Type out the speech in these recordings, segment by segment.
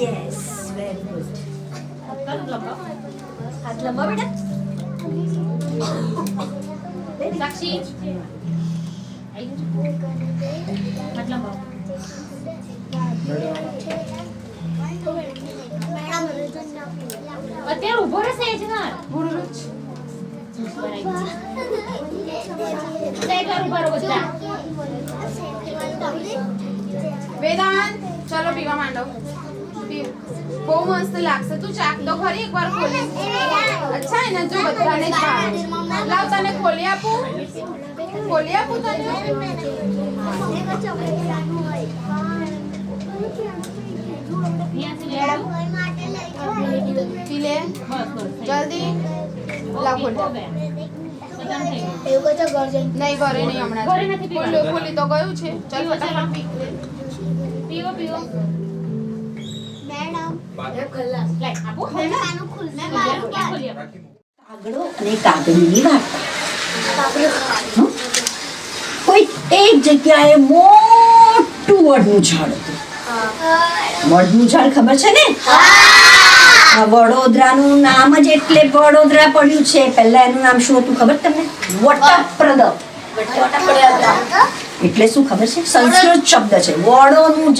Yes very good. હાથ લંબા બેટા. સાક્ષી હાથ લંબા. અત્યારે ઉભો રહેશે જ ના વેદાંત ચલો પીવા માંડો. બહુ મસ્ત લાગશે. તું ચાખ તો ખરી એકવાર ખોલી. અચ્છા એને જો બધાને લાવ તને ખોલી આપું. ખોલી આપું તને. પી લે જલ્દી. લાવ ખોલી. નહીં ઘરે નહીં હમણાં. ખોલી તો ગયું છે. ચાલ ફટાફટ પી. પીવો પીવો કાગડો અને કાગડીની વાર્તા. કોઈ એક જગ્યાએ મોટું વડનું ઝાડ હતું. વડનું ઝાડ ખબર છે ને? આ વડોદરાનું નામ જ એટલે વડોદરા પડ્યું છે. પહેલા એનું નામ શું હતું ખબર તમને? વટપ્રદ. એટલે શું ખબર છે? સંસ્કૃત શબ્દ છે. વડોનું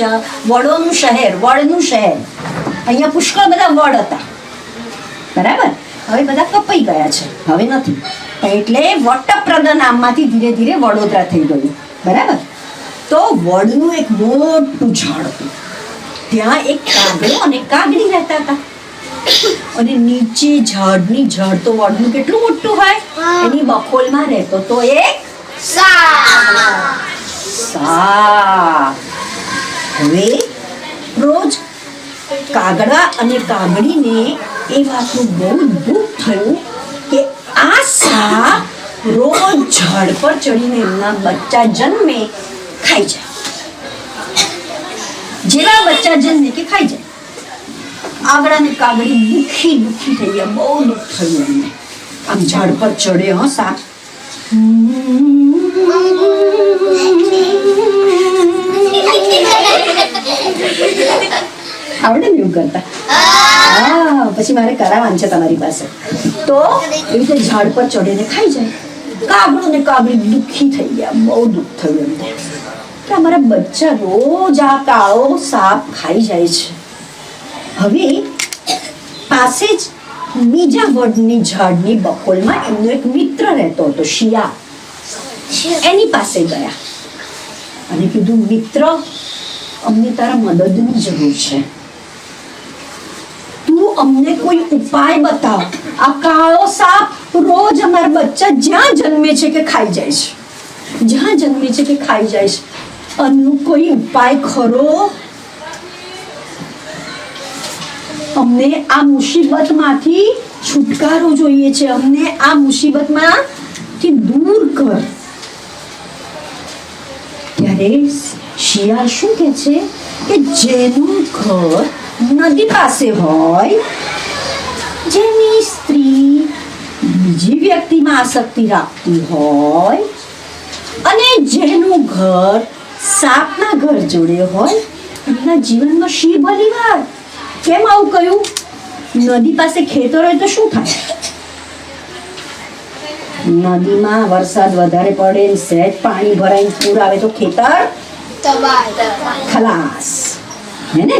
શહેર, વડનું શહેર. અહીંયા પુષ્કળ બધા વડ હતા. બરાબર? હવે બધા કપાઈ ગયા છે. હવે નથી. એટલે વટપ્રદ નામમાંથી ધીરે ધીરે વડોદરા થઈ ગયું. બરાબર? તો વડનું એક મોટું ઝાડ હતું. ત્યાં એક કાગડો અને કાગડી રહેતા હતા. અને નીચે ઝાડની ઝાડ તો વડનું કેટલું મોટું હોય, એની બખોલમાં રહેતો તો એક સાપ. હવે રોજ કાગડા અને કાગડીને એ વાતનું બહુ દુઃખ થયું કે આ સાપ રોજ ઝાડ પર ચડીને એમના બચ્ચા જન્મે ખાઈ જાય. જેવા બચ્ચા જન્મે કે ખાઈ જાય. કાગડા ને કાગડી દુઃખી થઈ ગયા. બહુ દુઃખ થયું એમને. આમ ઝાડ પર ચડે હો સાપ. આવડે ને એવું કરતા? પછી મારે કરાવવાનું છે તમારી પાસે. તો એવી રીતે ઝાડ પર ચડીને ખાઈ જાય. કાગડો ને કાગડી દુઃખી થઈ ગયા. બહુ દુઃખ થયું એમને કે અમારા બચ્ચા રોજ આ કાળો સાપ ખાઈ જાય છે. હવે પાસે જ બીજા વડની ઝાડની બખોલમાં એમનો એક મિત્ર રહેતો હતો, શિયાળ. એની પાસે ગયા અને કીધું, મિત્ર, અમને તારા મદદની જરૂર છે. તું અમને કોઈ ઉપાય બતાવ. આ કાળો સાપ રોજ અમારા બચ્ચા જ્યાં જન્મે છે કે ખાઈ જાય છે. જ્યાં જન્મે છે કે ખાઈ જાય છે. આનો કોઈ ઉપાય ખરો? અમને આ મુસીબતમાંથી છુટકારો જોઈએ છે. અમને આ મુસીબતમાંથી દૂર કર. ત્યારે શિયાળ શું કહે છે કે જેનું ઘર નદી પાસે હોય, જેની સ્ત્રી બીજી વ્યક્તિમાં આસક્તિ રાખતી હોય અને જેનું ઘર સાપના ઘર જોડે હોય, એમના જીવનમાં શી ભલી વાત. કેમ આવું કહ્યું? નદી પાસે ખેતર હોય તો શું થાય? નદીમાં વરસાદ વધારે પડે, સહેજ પાણી ભરાઈને પૂર આવે તો ખેતર ખલાસ. હે ને?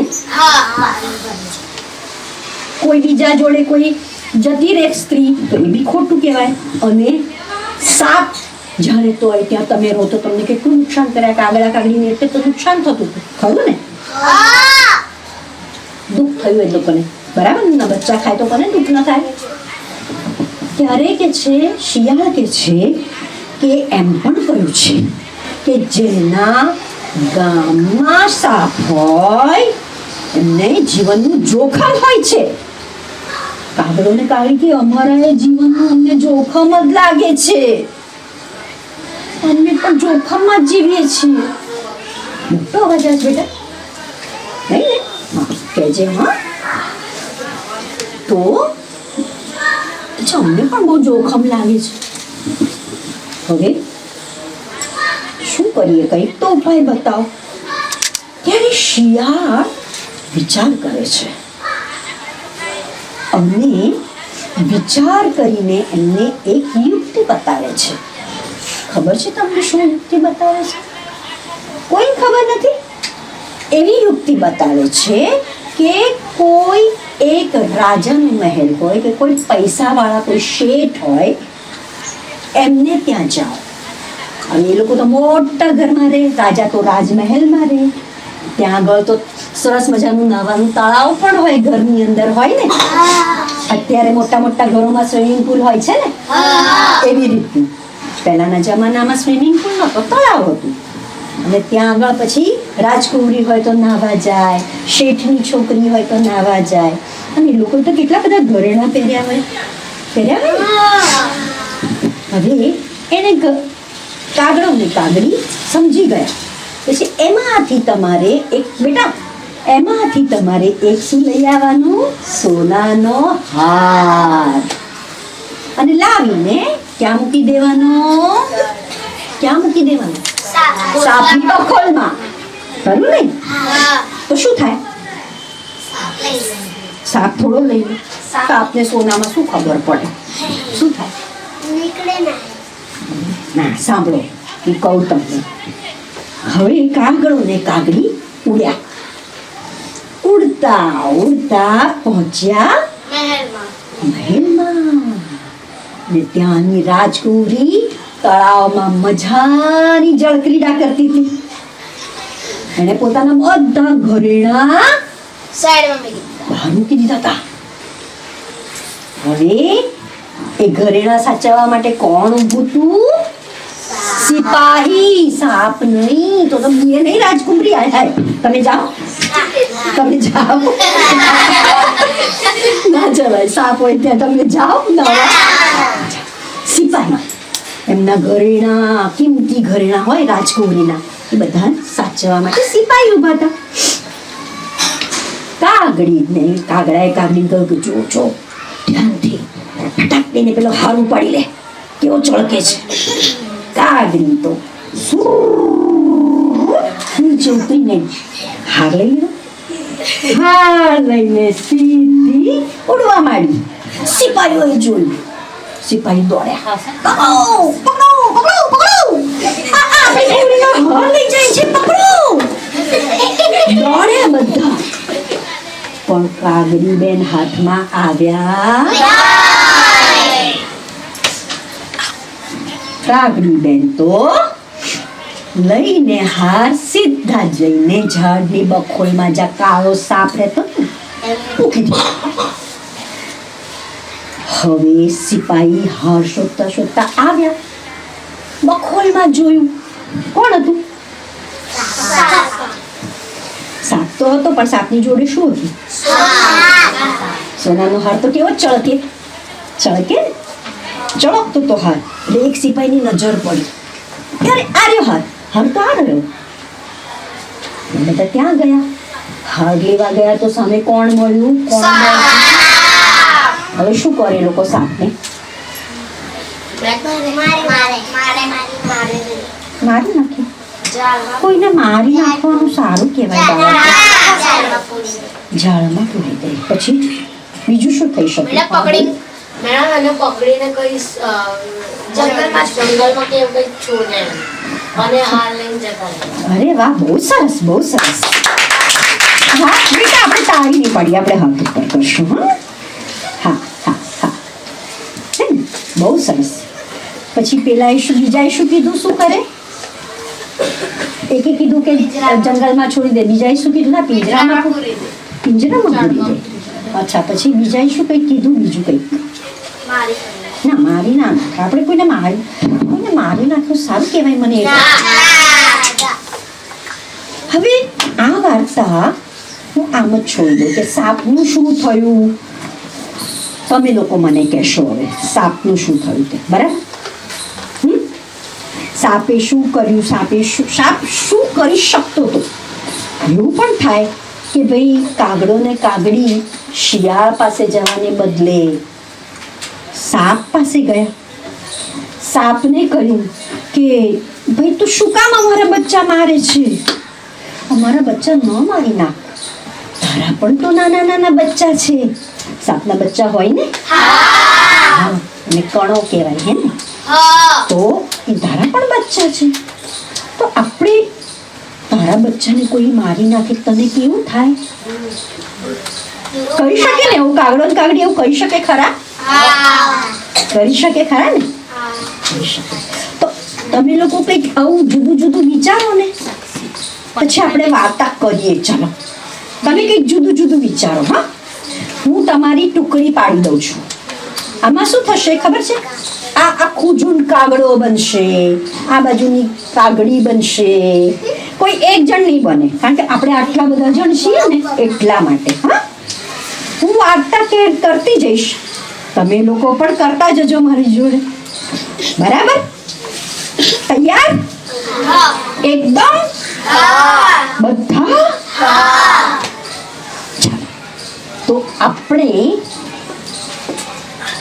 કોઈ બીજા જોડે કોઈ જતી રહે સ્ત્રી તો એ બી ખોટું કહેવાય. અને સાપ જ્યાં રહેતો હોય ત્યાં તમે રહો તો તમને કેટલું નુકસાન કર્યા. કાગડા કાગડીને એટલે તો નુકસાન થતું હતું, ખરું ને? દુઃખ થયું એ લોકોને. બરાબર ને? બચ્ચા ખાય તો કોને દુઃખ ન થાય? ત્યારે કે છે શિયાળ કે છે કે એમ પણ કહ્યું છે કે જેના ગામમાં સાપ હોય એમને જીવનનું જોખમ હોય છે. કાગડો ને કાગડી કે અમારા જીવનનું અમને જોખમ જ લાગે છે. અમે પણ જોખમમાં જ જીવીએ છીએ. મોટો અવાજ આવે બેટા, નહીં ને? કહેજે. હા, તો અમને પણ બહુ જોખમ લાગે છે. હવે શું કરીએ? કંઈક તો ઉપાય બતાવો. શિયાળ વિચાર કરે છે અને વિચાર કરીને એમને એક યુક્તિ બતાવે છે. ખબર છે તમને શું યુક્તિ બતાવે છે? કોઈ ખબર નથી. એવી યુક્તિ બતાવે છે કે કોઈ એક રાજાનો મહેલ હોય કે કોઈ પૈસાવાળા કોઈ શેઠ હોય એમને ત્યાં જાઓ. અને એ લોકો તો મોટા ઘરમાં રહે, રાજા તો રાજમહેલમાં રહે. ત્યાં આગળ તો સરસ મજાનું નવાનું તળાવ પણ હોય, ઘરની અંદર હોય ને. અત્યારે મોટા મોટા ઘરોમાં સ્વિમિંગ પુલ હોય છે ને, એવી રીતનું પહેલાના જમાનામાં સ્વિમિંગ પુલ નહોતો, તળાવ હતું. અને ત્યાં આગળ પછી રાજકુંવરી હોય તો નાહવા જાય, શેઠની છોકરી હોય તો નાહવા જાય. અને એ લોકો તો કેટલા બધા ઘરેણાં પહેર્યા હોય. હવે એને કાગડો ને કાગડી સમજી ગયા. પછી એમાંથી તમારે એક શું લઈ આવવાનું? સોનાનો હાર. અને લાવીને ક્યાં મૂકી દેવાનો? સાપની બખોલમાં. ખરું ને? તો શું થાય? સાપ થોડો લઈ લે. સાપને સોનામાં શું ખબર પડે? શું થાય? ના, સાંભળો હું કહું તમને. હવે કાગડો ને કાગડી ઉડ્યા. ઉડતા ઉડતા પહોંચ્યા મહેલમાં. ને ત્યાંની રાજકુંવરી તળાવમાં મજાની જળક્રીડા કરતી હતી. એને પોતાના બધા ઘરેણા બહાર મૂકી દીધા હતા. હવે એ ઘરેણા સાચવવા માટે કોણ ઊભું હતું? સિપાહી. સાપ નહીં તો તમે નહીં રાજકુંવરી. હાય તમે જાઓ. ના જવાય, સાપ હોય ત્યાં તમે જાઓ. સિપાહી એમના ઘરેણા, કિંમતી ઘરેણા હોય રાજકુંવરીના, એ બધા સાચવવા માટે સિપાહી ઉભા હતા. કાગડાએ કાગડીને કહ્યું કે જો ધ્યાનથી ફટાક દઈને પેલો હાર ઉપાડી લે, કેવો ચળકે છે. કાગડી તો નીચે ઉતરીને હાર લઈ લીધો. હાર લઈને સીધી ઉડવા માંડી. સિપાહીઓએ જોયું. સિપાહી દોડ્યા. પકડો! આપણી ઘોડીનો હાર લઈ જાય છે, પકડો! દોડ્યા બધા. પણ કાગડી બેન હાથમાં આવ્યા. કાગડી બેન તો લઈને હાર સીધા જઈને ઝાડની બખોલમાં જ્યાં કાળો સાપ રહેતો મૂકી દીધો. હવે સિપાહી હાર શોધતા શોધતા આવ્યા. બખોલમાં જોયું. કોણ હતું? સાપ તો હતો, પણ સાપની જોડે શું હતું? સોનાનો હાર તો કેવો ચળકે ચળકતો તો હાર. એટલે એક સિપાહીની નજર પડી. ત્યારે આર્યો હાર તો આ રહ્યો. બધા ત્યાં ગયા. હાર લેવા ગયા તો સામે કોણ મળ્યું? હવે શું કરે લોકો સાપને? મારી નાખે. કોઈને મારી નાખવાનું સારું કહેવાય. ઝાડમાં પૂરી દે. પછી બીજું શું થઈ શકે? પકડીને કઈ જંગલમાં કે કઈ છોડે અને હાર લઈને જતા રહે. અરે વાહ, બહુ સરસ. હા બેટા, આપણે તાળી નહીં પડી, આપણે હાથ ઉપર કરશું. હા. બહુ સરસ. પછી બીજાએ શું કીધું? શું કરે? એકે કીધું કે જંગલમાં છોડી દે. બીજાએ શું કીધું? ના, પિંજરામાં પૂરી દે. અચ્છા, પછી બીજાએ શું કંઈક કીધું? બીજું કંઈક ના, મારી ના નાખે. આપણે કોઈને મારી નાખ્યું સારું કહેવાય મને. હવે આ વાર્તા હું આમ જ છોડી દઉં કે સાપનું શું થયું. તમે લોકો મને કહેશો હવે સાપનું શું થયું તે. બરાબર? સાપે શું કર્યું? સાપ શું કરી શકતો હતો? એવું પણ થાય કે ભાઈ કાગડો ને કાગડી શિયાળ પાસે જવાને બદલે સાપ પાસે ગયા. સાપને કહ્યું કે ભાઈ તું શું કામ અમારા બચ્ચા મારે છે? અમારા બચ્ચા ન મારી નાખ. તારા પણ તો નાના નાના બચ્ચા છે. સાપના બચ્ચા હોય ને? હા, અને કણો કહેવાય હે ને? તો એ તારા પણ બચ્ચા છે. તો આપણે તારા બચ્ચાને કોઈ મારી નાખે તને કેવું થાય? કરી શકે ને એવું? કાગડો ને કાગડી એવું કરી શકે ખરા? કરી શકે ખરા ને? કરી શકે. તો તમે લોકો કંઈક આવું જુદું જુદું વિચારો ને, પછી આપણે વાર્તા કરીએ. ચાલો, તમે કંઈક જુદું જુદું વિચારો. હા, હું તમારી ટુકડી પાડી દઉં છું. આમાં શું થશે ખબર છે? આ આખું ઝુંડ કાગડો બનશે, આ બાજુની કાગડી બનશે. કોઈ એક જણ નહીં બને, કારણ કે આપણે આટલા બધા જણ છીએ ને એટલા માટે. હા, હું વાર્તા કરતી જઈશ, તમે લોકો પણ કરતા જજો મારી જોડે. બરાબર? તૈયાર? એકદમ બધા? તો આપણે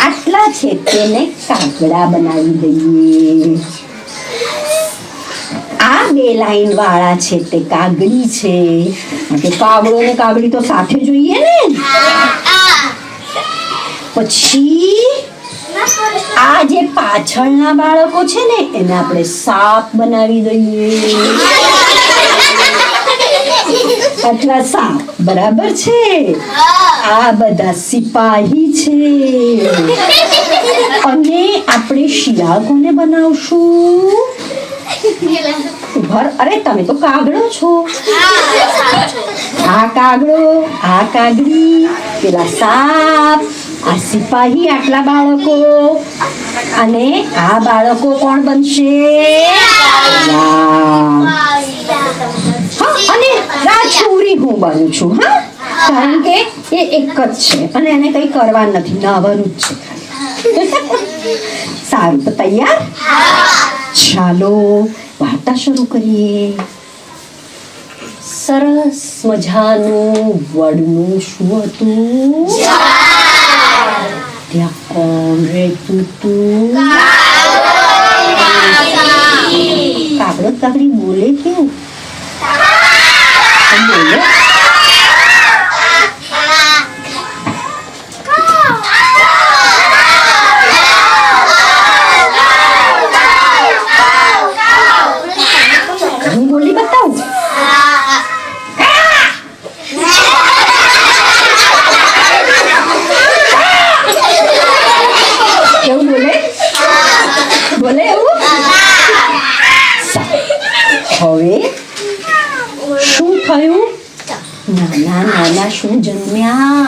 આટલા છે તેને કાગડા બનાવી દઈએ. આ 2 લાઈન વાળા છે તે કાગડી છે. કાગડો ને કાગડી તો સાથે જોઈએ ને. પછી આ જે પાછળના બાળકો છે ને એને આપણે સાપ બનાવી દઈએ. આટલા સાપ બરાબર છે. આ બધા સિપાહી છે. અને આપણે શિયાળ કોને બનાવશું? અરે તમે તો કાગડો છો. આ કાગડો, આ કાગડી, પેલા સાપ, આ સિપાહી, આટલા બાળકો, અને આ બાળકો કોણ બનશે? હા, અને રાજકુમારી હું બનું છું. હા, કારણ કે એ એક જ છે અને એને કંઈ કરવા નથી, નાવાનું જ છે. સારું, તો તૈયાર? ચાલો વાર્તા શરૂ કરીએ. સરસ મજાનું વડનું શું હતું? ત્યાં કોણ રહેતું હતું? કાગડો કાગડી બોલે કેવું? બોલે. હું બોલી બતાવું? કેવું બોલે? બોલે એવું? હવે શું થયું? નાના નાના શું જન્મ્યા?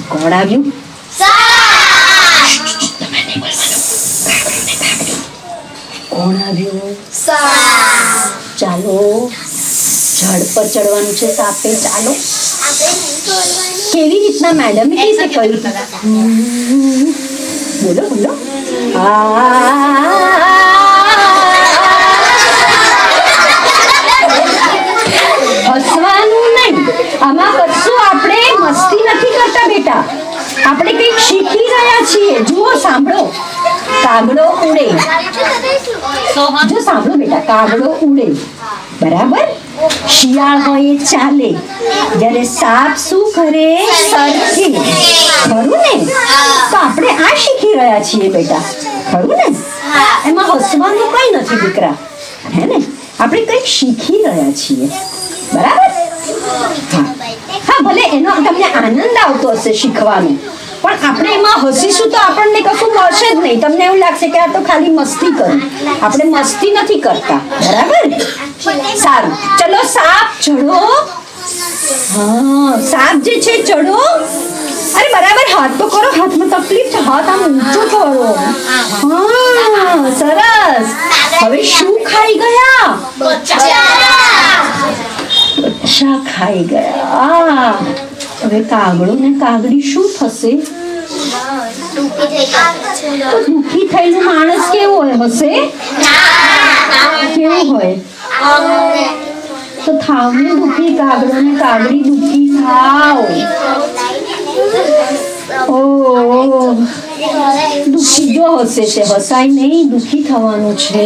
કોણ આવ્યું? કોણ આવ્યું? ચાલો, ઝાડ પર ચડવાનું છે સાપે. ચાલો. કેવી રીતના મેડમ કેસે કહ્યું? બોલો બોલો. હસવાનું નહીં. આમાં કશું આપણે મસ્તી નથી કરતા બેટા. આપણે કંઈક શીખી રહ્યા છીએ. જુઓ, સાંભળો. કાગડો ઉડે. જો સાંભળો બેટા, કાગડો ઉડે, બરાબર? શિયાળ હોય એ ચાલે. જ્યારે સાપ શું કરે? સરકે. ખરું ને? તો આપણે આ શીખી રહ્યા છીએ બેટા. ખરું ને? એમાં હસવાનું કઈ નથી દીકરા, હે ને? આપણે કંઈક શીખી રહ્યા છીએ. બરાબર? હા, ભલે એનો તમને આનંદ આવતો હશે શીખવાનો, પણ આપણે એમાં હસીશું તો આપણને કશું મળશે જ નહીં. તમને એવું લાગશે કે આ તો ખાલી મસ્તી કરી. આપણે મસ્તી નથી કરતા. બરાબર? સારું, ચલો સાપ ચડો. હા, સાપ જે છે ચડો. અરે બરાબર, હાથ તો કરો. હાથમાં તકલીફ છે, હાથ આમ ઊંચો કરો. હા, સરસ. હવે શું ખાઈ ગયા? બચ્ચા ખાઈ ગયા. હવે કાગડો ને કાગડી શું થશે? દુઃખી થયેલો માણસ કેવો હોય? હશે? કેવું હોય? તો થાવ ને દુઃખી. કાગડો ને કાગડી દુઃખી થાવ. દુઃખી જો હશે તે હસાય નહીં. દુઃખી થવાનું છે.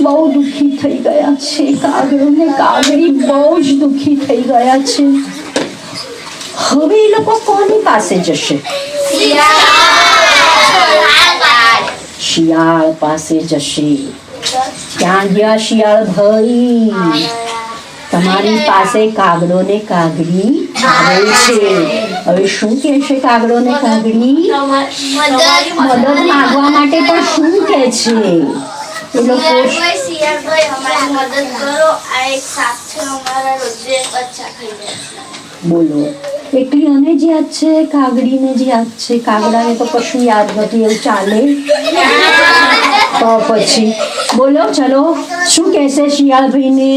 બહુ દુઃખી થઈ ગયા છે. કાગડો ને કાગડી બહુ જ દુઃખી થઈ ગયા છે. હવે એ લોકો કોની પાસે જશે? શિયાળ પાસે જશે. ક્યાં ગયા શિયાળ ભાઈ? તમારી પાસે કાગડો ને કાગડી આવે છે. હવે શું કહેશે કાગડો ને કાગડી? મદદ માંગવા માટે પણ શું કહે છે એ લોકો? બોલો, એકલી અને જ યાદ છે, કાગડીને જ યાદ છે? કાગડાને તો કશું યાદ નથી, એવું ચાલે? તો પછી બોલો, ચલો શું કહેશે શિયાળ ભાઈને?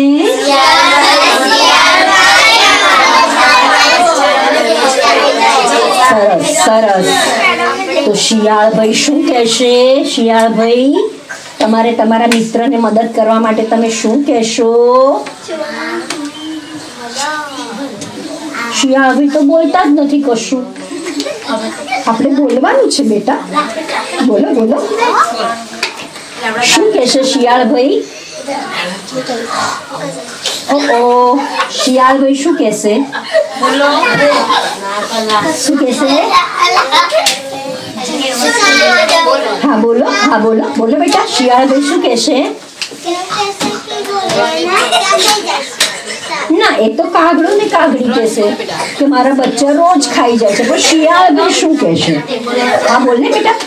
સરસ સરસ. તો શિયાળ ભાઈ શું કહેશે? શિયાળ ભાઈ, તમારે તમારા મિત્રને મદદ કરવા માટે તમે શું કહેશો? શિયાળ ભાઈ તો બોલતા જ નથી કશું. આપણે બોલવાનું છે બેટા, બોલો બોલો. શું કહેશે શિયાળ ભાઈ? શિયાળ ભાઈ શું કહેશે? શું કહેશે? હા બોલો, હા બોલો બોલો બેટા. શિયાળ ભાઈ શું કહેશે? ના, એ તો કાગડો ને કાગડી કહેશે કે મારા બચ્ચા રોજ ખાઈ જાય છે. પણ શિયાળ ભાઈ શું કહેશે? હા બોલ ને બેટા.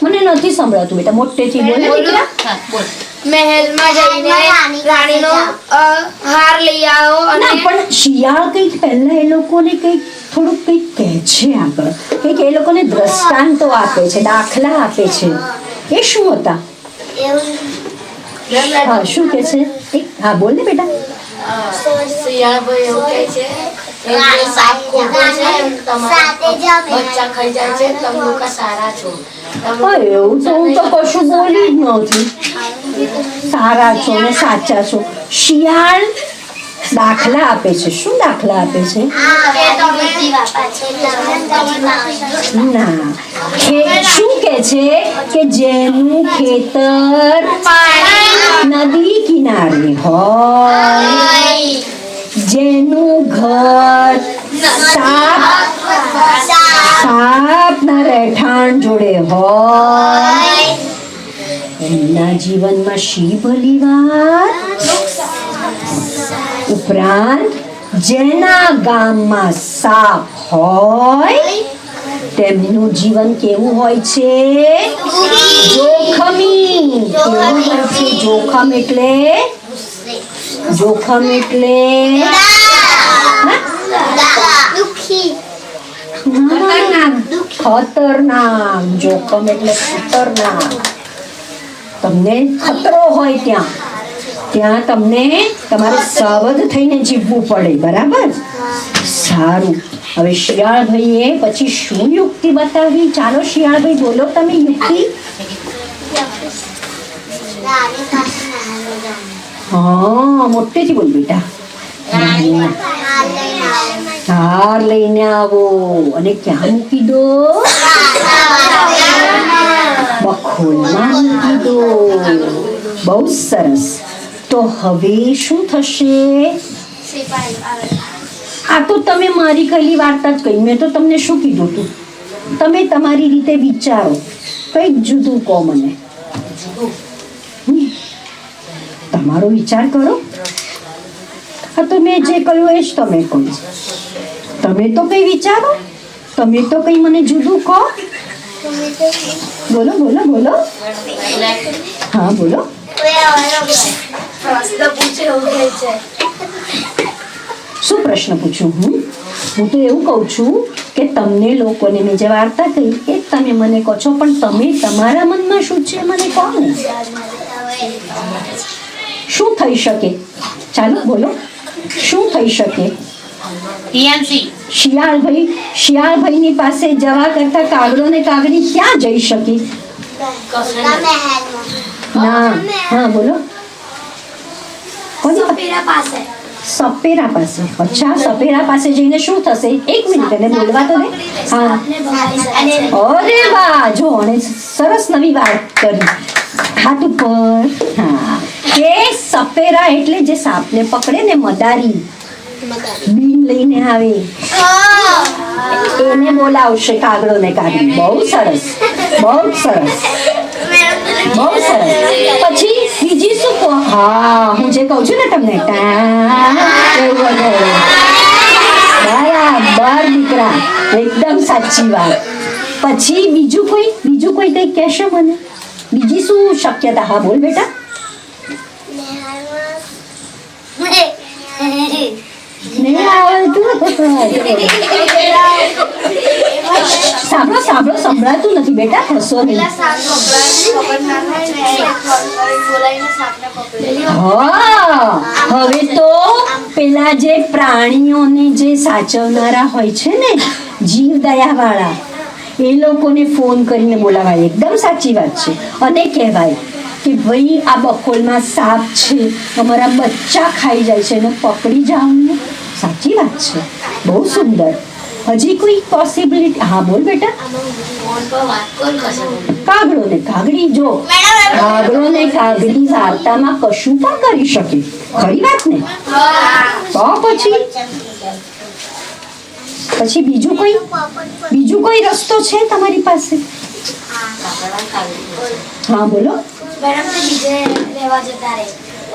મને નથી સંભળાતું બેટા, મોટેથી બોલ. મહેલમાં જઈને રાણીનો હાર લઈ આવો. ના, પણ શિયાળ કંઈક પહેલા એ લોકોને કંઈક થોડુંક કંઈક કહે છે આગળ, કંઈક એ લોકોને દ્રષ્ટાંતો આપે છે, દાખલા આપે છે. એ શું હતા? હા, શું કહે છે? હા બોલ ને બેટા. શિયાળભાઈ એવું કહે છે કે જે સાપ ખોટો છે તમારા બચ્ચા ખાઈ જાય છે, તમે લોકો સારા છો. એવું તો હું તો કશું બોલી જ નથી. સારા છો ને સાચા છો. શિયાળ દાખલા આપે છે. શું દાખલા આપે છે? ના, શું કે છે કે જેનું ખેતર નદી કિનારે હોય, જેનું ઘર સાપના રહેઠાણ જોડે હોય, એમના જીવનમાં શી ભલી વાત. ઉપરાંત જેના ગામમાં સાપ હોય તેમનું જીવન કેવું હોય છે? જોખમી. કેવું હોય છે? જોખમ એટલે ખતરનાક. જોખમ એટલે ખતરનાક. તમને ખતરો હોય ત્યાં તમને તમારે સાવધ થઈને જીવવું પડે. બરાબર? સારું. હવે શિયાળ ભાઈએ પછી શું યુક્તિ બતાવી? ચાલો શિયાળ ભાઈ બોલો તમે યુક્તિ. હા, મોટેથી બોલ બેટા. હાર લઈને આવો અને ક્યાં મૂકી દો? બખોલમાં મૂકી દો. બહુ સરસ. તો હવે શું થશે? આ તો તમે મારી કહેલી વાર્તા જ કહી. મેં તો તમને શું કીધું હતું? તમે તમારી રીતે વિચારો, કંઈક જુદું કહો મને. તમારો વિચાર કરો. હા, તો મેં જે કહ્યું એ જ તમે કહો. તમે તો કંઈ વિચારો, તમે તો કંઈ મને જુદું કહો. બોલો બોલો બોલો. હા બોલો. શું પ્રશ્ન પૂછું? હું તો એવું કહું છું કે તમને લોકોને મેં જે વાર્તા કહી એ તમે મને કહો છો, પણ તમે તમારા મનમાં શું છે મને કહો ને. શું થઈ શકે? ચાલો બોલો, શું થઈ શકે? શિયાળભાઈની પાસે જવા કરતા કાગડો ને કાગડી ક્યાં જઈ શકે? ના, હા બોલો. કોની પાસે? સપેરા પાસે. અચ્છા, સપેરા પાસે જઈને શું થશે? એક મિનિટ, એને બોલવા તો દે. હા, અરે વાહ, જો અને સરસ નવી વાત કરી. હાથ ઉપર. હા, કે સપેરા એટલે જે સાપને પકડે ને, મદારી બીન લઈને આવે, એને બોલાવશે કાગડો ને કાગડી. બહુ સરસ, બહુ સરસ, બહુ સરસ. પછી બીજી શું કહો? હા, હું જે કહું છું ને તમને, એવું બધું. બરાબર દીકરા, એકદમ સાચી વાત. પછી બીજું કોઈ કંઈક કહેશો મને? બીજી શું શક્યતા? હા, બોલ બેટા. નહીં આવડતું? સાંભળો સાંભળો, સંભળાતું નથી બેટા, હસો નહીં. હા, હવે તો પેલા જે પ્રાણીઓને જે સાચવનારા હોય છે ને, જીવદયા વાળા, એ લોકોને ફોન કરીને બોલાવાય. એકદમ સાચી વાત છે. અને કહેવાય કે ભાઈ આ બકોલમાં સાપ છે, અમારા બચ્ચા ખાઈ જાય છે, એને પકડી જાઓ ને. સાચી વાત છે, બહુ સુંદર. હજી કોઈ પોસિબિલિટી? હા, બોલ બેટા. કાગડો ને કાગડી, જો કાગડો ને કાગડી વાર્તામાં કશું પણ કરી શકે. ખરી વાત ને? તો પછી બીજું કોઈ રસ્તો છે તમારી પાસે? હા, બોલો.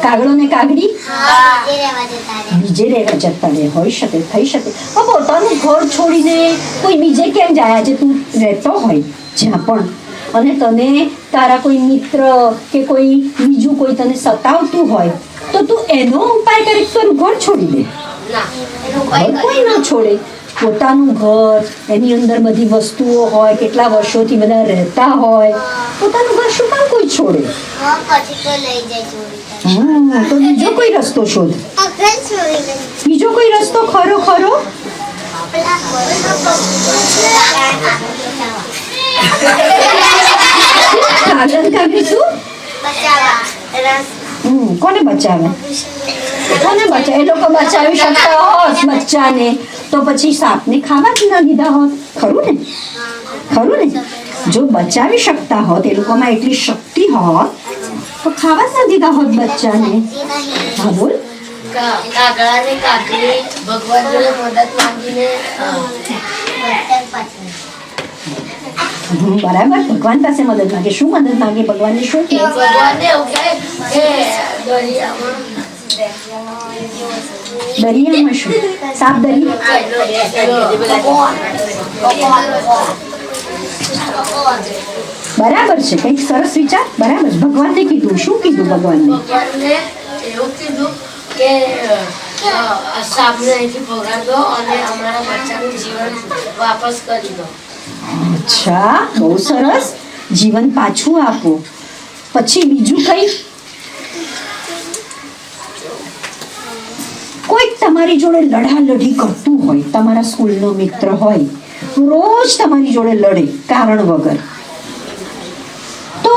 કાગડો ને કાગડી બીજે રહેવા જતા રહે. હોઈ શકે, થઈ શકે. પોતાનું ઘર છોડીને કોઈ બીજે કેમ જાય? આજે તું રહેતો હોય જ્યાં પણ, અને તને તારા કોઈ મિત્ર કે કોઈ બીજું કોઈ તને સતાવતું હોય, તો તું એનો ઉપાય કરી તારું ઘર છોડી દે. ઘર કોઈ ના છોડે. પોતાનું ઘર, એની અંદર બધી વસ્તુઓ હોય, કેટલા વર્ષોથી બધા રહેતા હોય, પોતાનું ઘર શું કામ કોઈ છોડે? તો બીજો કોઈ રસ્તો શોધ. બીજો કોઈ રસ્તો ખરો? કાગડી શું? કોને બચાવે? એ લોકો બચાવી શકતા હોત બચ્ચાને, તો પછી સાપને ખાવા જ ના દીધા હોત. ખરું ને? જો બચાવી શકતા હોત, એ લોકોમાં એટલી શક્તિ હોત, તો ખાવા જ ના દીધા હોત બચ્ચાને. હા, બોલ. કાગડા ને કાકડી ભગવાન જોડે મદદ માંગીને બરાબર, ભગવાન પાસે મદદ માંગે. શું મદદ માંગે? ભગવાનને શું કહે? ભગવાનને એવું કહે કે દરિયામાં શું? સાપ બરાબર છે, કંઈક સરસ વિચાર. બરાબર. ભગવાનને કીધું. શું કીધું ભગવાનને? એવું કીધું કે સાપને અહીંથી ભગાડ દો અને અમારા બચ્ચાનું જીવન વાપસ કરી દો. અચ્છા, બહુ સરસ. જીવન પાછું આપો. પછી બીજું કઈ? કોઈક તમારી જોડે લડાલડી કરતું હોય, તમારા સ્કૂલનો મિત્ર હોય, રોજ તમારી જોડે લડે કારણ વગર, તો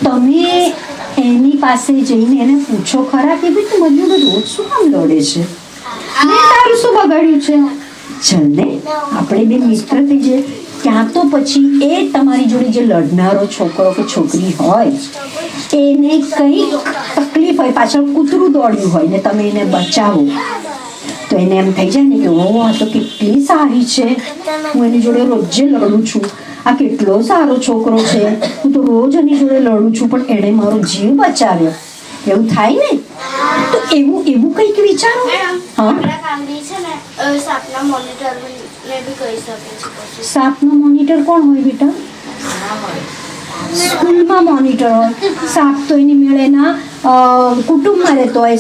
તમે એની પાસે જઈને એને પૂછો ખરા કે ભાઈ તું મારી જોડે રોજ શું કામ લડે છે? મેં તારું શું બગાડ્યું છે? ચલ ને, આપણે બે મિત્ર થઈ જાય. ક્યાં તો પછી એ તમારી જોડે જે લડનારો છોકરો કે છોકરી હોય, એને કંઈક તકલીફ હોય, પાછળ કૂતરું દોડ્યું હોય ને તમે એને બચાવો, તો એને એમ થઈ જાય ને કે ઓ, આ તો કેટલી સારી છે, હું એની જોડે રોજે લડું છું, આ કેટલો સારો છોકરો છે, હું તો રોજ એની જોડે લડું છું, પણ એણે મારો જીવ બચાવ્યો. એવું થાય ને? તો એવું કંઈક વિચારો. હા, સાપનો મોનિટર કોણ હોય બેટા? સ્કૂલમાં મોનિટર હોય. સાપ તો એની મેળેના કુટુંબમાં રહેતો હોય,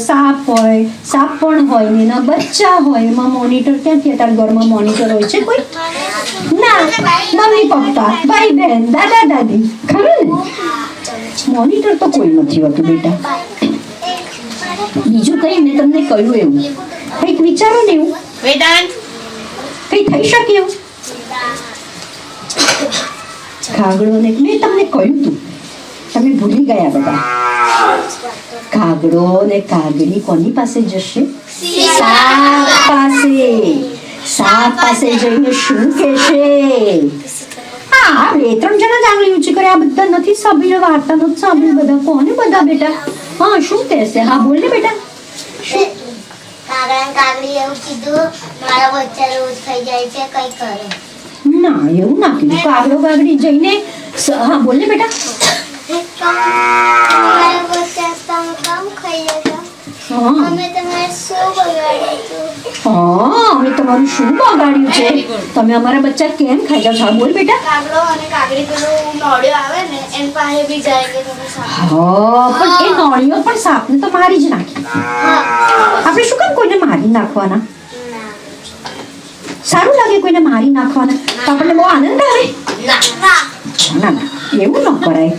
સાપ પણ હોય ને એના બચ્ચા હોય. એમાં મોનિટર ક્યાંથી? તારા ઘરમાં મોનિટર હોય છે કોઈ? ના, મમ્મી પપ્પા, ભાઈ બહેન, દાદા દાદી. ખરું ને? મોનિટર તો કોઈ નથી હોતું બેટા. બીજું કઈ મેં તમને કહ્યું એવું કંઈક વિચારો ને. એવું વેદાંત કઈ થઈ શકે એવું? કાગડો ને મેં તમને કહ્યું તું, તમે ભૂલી ગયા બધા. કાગડો ને કાગડી કોની પાસે જશે? સાપ પાસે. સાપ પાસે જઈને શું કહેશે? હા, 2-3 જણા જ આંગળી ઊંચી કરે. આ બધા નથી સાંભળ્યું, વાર્તા નથી સાંભળ્યું. બધા કોને બધા બેટા? હા, શું કહેશે? હા, બોલ ને બેટા. કાગડી એવું કીધું મારા બચ્ચા રોજ થઈ જાય છે કઈ કરે. ના, એવું ના કીધું. કાગડો કાગડી જઈને હા, બોલ ને બેટા. મારા બચ્ચા તમે કામ ખાઈ જતા હા, અમે તમારે શું બગાડ્યું હતું? હા, અમે તમારું શું બગાડ્યું છે? તમે અમારા બચ્ચા કેમ ખાઈ જાવ છો? હા, બોલ બેટા. કાગડો અને કાગડી પેલું નોળિયો આવે ને એની પાસે બી જાય કે તમે સામે. હા, પણ એ નોળીઓ પણ સાપને તો મારી જ નાખી. આપણે શું કામ કોઈને મારી નાખવાના? સારું લાગે કોઈને મારી નાખવાના તો આપણને બહુ આનંદ આવે. ના ના, એવું ન કરાય.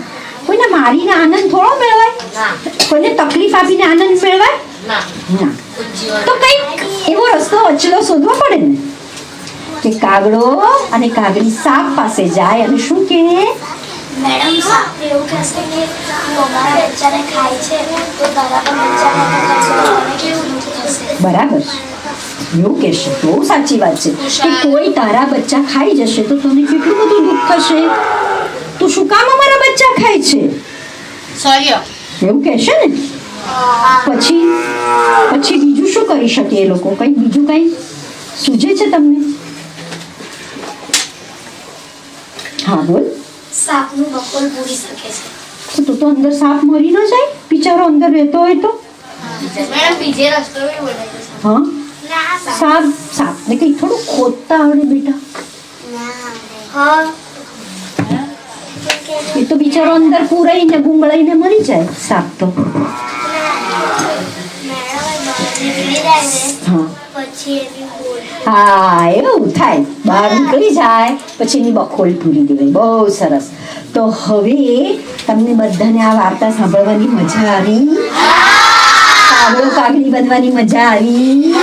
કોઈને મારીને આનંદ થોડો મેળવાય? કોઈને તકલીફ આપીને આનંદ મેળવાય? ના. તો કઈક એવો રસ્તો અચલો શોધવો પડે ને કે કાગડો અને કાગડી સાપ પાસે જાય અને શું કહે? મેડમ સાપ એવું કહેશે કે તું અમારા બચ્ચાને ખાય છે તો તારા પણ બચ્ચાને ખાશે તો મને કેવું દુઃખ થશે. બરાબર, એવું કહેશે. બહુ સાચી વાત છે કે કોઈ તારા બચ્ચા ખાઈ જશે તો તને કેટલું બધું દુઃખ થશે. તું શું કામ અમારા બચ્ચા ખાય છે? એવું કહેશે ને. પછી પછી બીજું શું કરી શકે એ લોકો? કઈ બીજું કઈ સૂઝે છે તમને? હા, બોલ. સાપનું બકોલ પૂરી શકે છે. તો અંદર સાપ મરી ન જાય? બિચારો અંદર રહેતો હોય તો? મેડમ બીજે રસ્તો બી બોલાય છે. હા, ના સાપને કઈ થોડું ખોદતા આવડે બેટા? હા એ તો બિચારો અંદર પૂરાઈને ગુંગળાઈને મરી જાય સાપ તો. નીકળી જાય ને હા પછી એની બોલ. હા, એવું થાય. બહાર નીકળી જાય પછી એની બખોલ પૂરી દેવાય. બહુ સરસ. તો હવે તમને બધાને આ વાર્તા સાંભળવાની મજા આવી? કાગડો કાગડી બનવાની મજા આવી?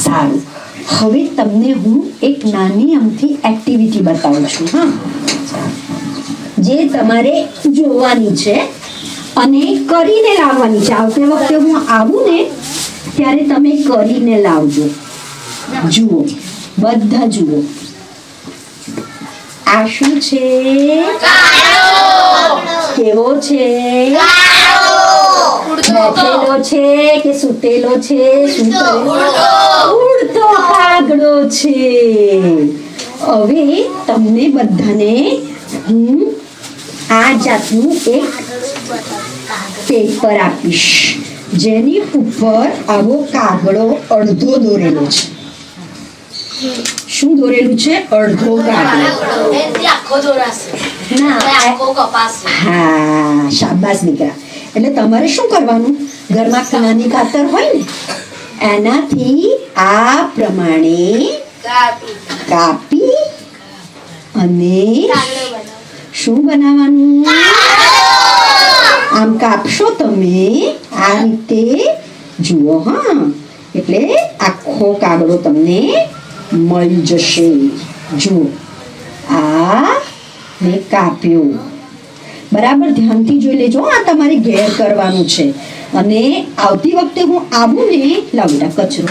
સારું. હવે તમને હું એક નાની અમથી એક્ટિવિટી બતાવું છું. હા, જે તમારે જોવાની છે અને કરીને લાવવાની છે. આવતી વખતે હું આવું ને ત્યારે તમે કરીને લાવજો. જુઓ, બધા જુઓ. આ શું છે? કેવો છે? બેઠેલો છે કે સૂતેલો છે? શું કરેલો? ઉડતો કાગડો છે. હવે તમને બધાને હું આ જાતનું એક પેપર આપીશ જેની ઉપર આવો કાગડો અડધો દોરેલો છે. શું દોરેલું છે? અડધો કાગડો. ના, હા, શાબાશ દીકરા. એટલે તમારે શું કરવાનું? ઘરમાં નાની કાતર હોય ને એનાથી આ પ્રમાણે કાપી અને શું બનાવવાનું? આમ કાપશો તમે આ રીતે. જુઓ, હા, એટલે આખો કાગડો તમને મળી જશે. જુઓ, આ મેં કાપ્યો. બરાબર ધ્યાનથી જોઈ લેજો. આ તમારે ઘેર કરવાનું છે. અને આવતી વખતે હું આવું ને, લાવ બેટા કચરો.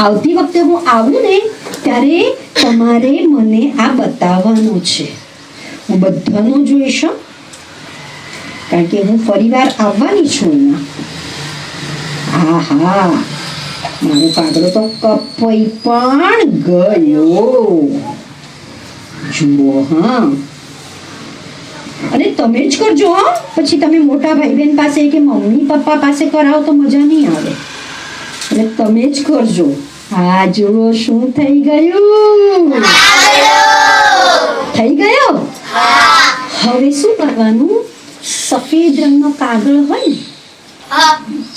આવતી વખતે હું આવું ને ત્યારે તમારે મને આ બતાવવાનું છે. હું બધાનું જોઈશ કારણ કે હું ફરીવાર આવવાની છું અહીંયા. આહા, મારો કાગડો તો કપાઈ પણ ગયો. જુઓ, હા. અને તમે જ કરજો. હા, પછી તમે મોટા ભાઈ બહેન પાસે કે મમ્મી પપ્પા પાસે કરાવો તો મજા નહીં આવે. એટલે તમે જ કરજો. હા, જુઓ શું થઈ ગયું? થઈ ગયો. હવે શું કરવાનું? સફેદ રંગનો કાગળ હોય ને,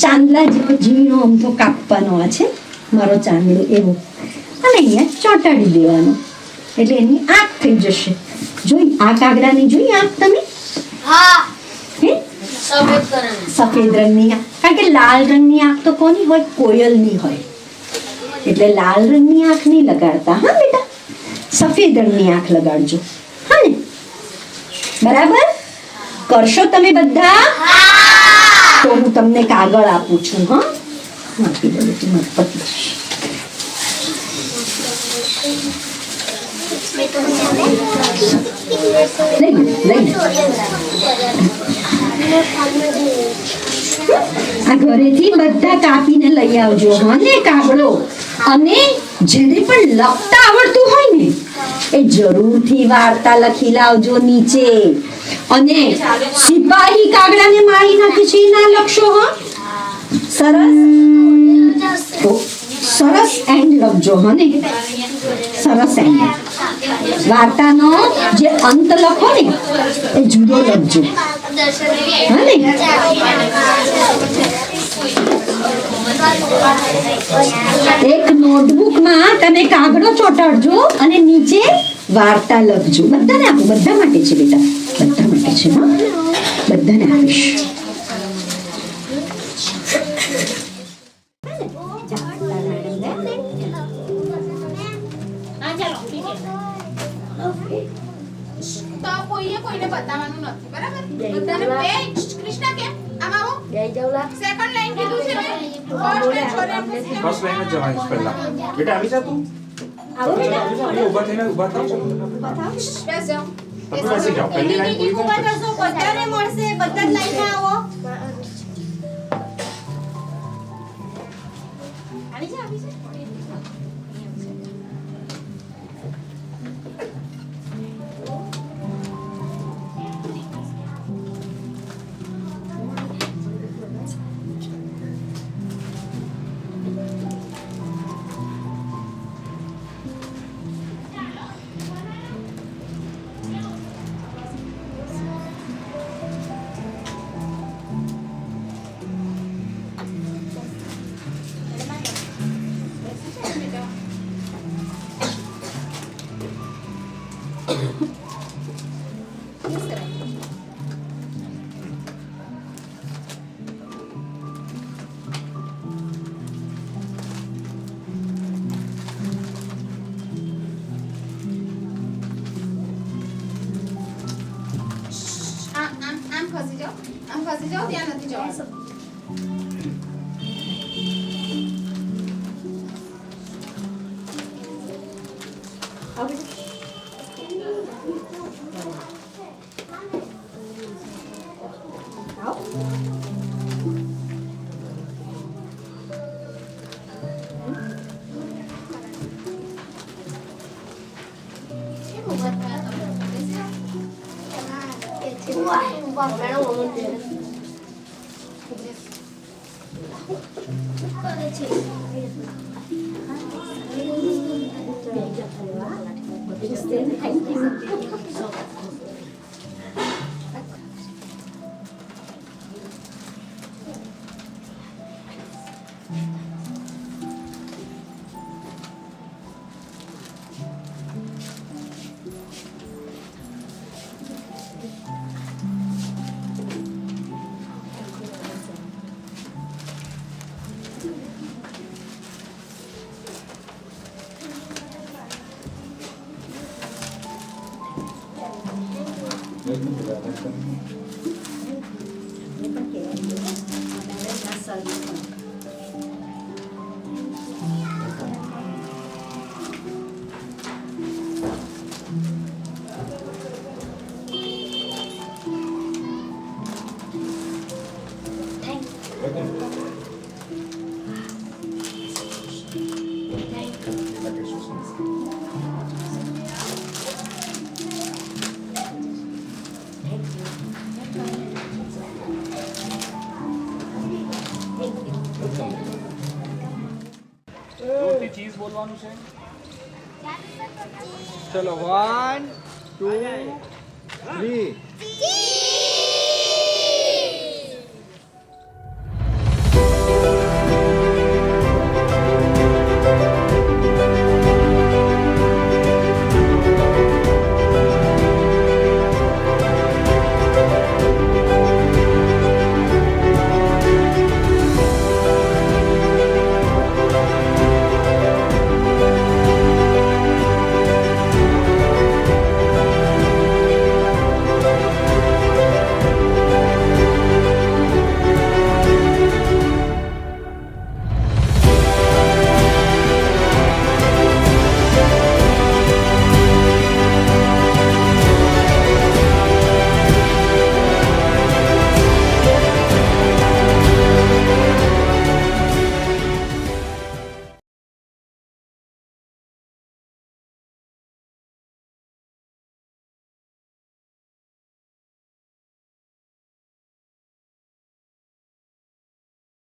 ચાંદલા જેવો ઝીણો અમથો કાપવાનો. આ છે મારો ચાંદલો એવો, અને અહીંયા ચોંટાડી દેવાનો એટલે એની આંખ થઈ જશે. જોઈ આ કાગડાની જોઈ આંખ તમે? હે, સફેદ રંગની આંખ. કારણ કે લાલ રંગની આંખ તો કોની હોય? કોયલની હોય. એટલે લાલ રંગની આંખ નહીં લગાડતા. હા બેટા, સફેદ રંગની આંખ લગાડજો. હા ને? બરાબર? કરશો તમે બધા? તો હું તમને કાગળ આપું છું. હા, આપી દો બેટી, મારી પતિ. લઈ લો. આ ઘરેથી બધા કાપીને લઈ આવજો. હા ને, કાગળો. અને જેને પણ લખતા આવડતું હોય ને એ જરૂરથી વાર્તા લખી લાવજો નીચે. અને સિપાહી કાગડાને મારી નાખે છે ના લખશો. હા, સરસ. તો સરસ એન્ડ લખજો. હા ને, સરસ એન્ડ. વાર્તાનો જે અંત લખો ને એ જુદો લખજો. હા ને, એક નોટબુકમાં તમે કાગળો ચોંટાડજો અને નીચે વાર્તા લખજો. બધાને આપો. બધા માટે છે બેટા, બધા માટે છે. હા, બધાને આપીશ. હા ચાલો ઠીક છે. તો કોઈને બતાવવાનું નથી, બરાબર? બધાને બે કૃષ્ણ કેમ આમ આવો. સેકન્ડ લાઈન કીધું છે ને, ફર્સ્ટ લાઈન છોડે આપણે ફર્સ્ટ લાઈન જ જવાની છે પહેલા. બેટા આવી જા તું. આવો બેટા. અહીં ઊભા થઈને ઊભા થાવ છો. બેસ જાઓ. તમે બેસી જાઓ. પહેલી લાઈન પૂરી કરો. બધાને મળશે. બધા જ લાઈનમાં આવો. આવી જા આવી જા. આમ ખસી જાઓ. આમ ખસી જાઓ, ત્યાં નથી જવાનું. ચીઝ બોલવાનું છે. ચલો 1 2 3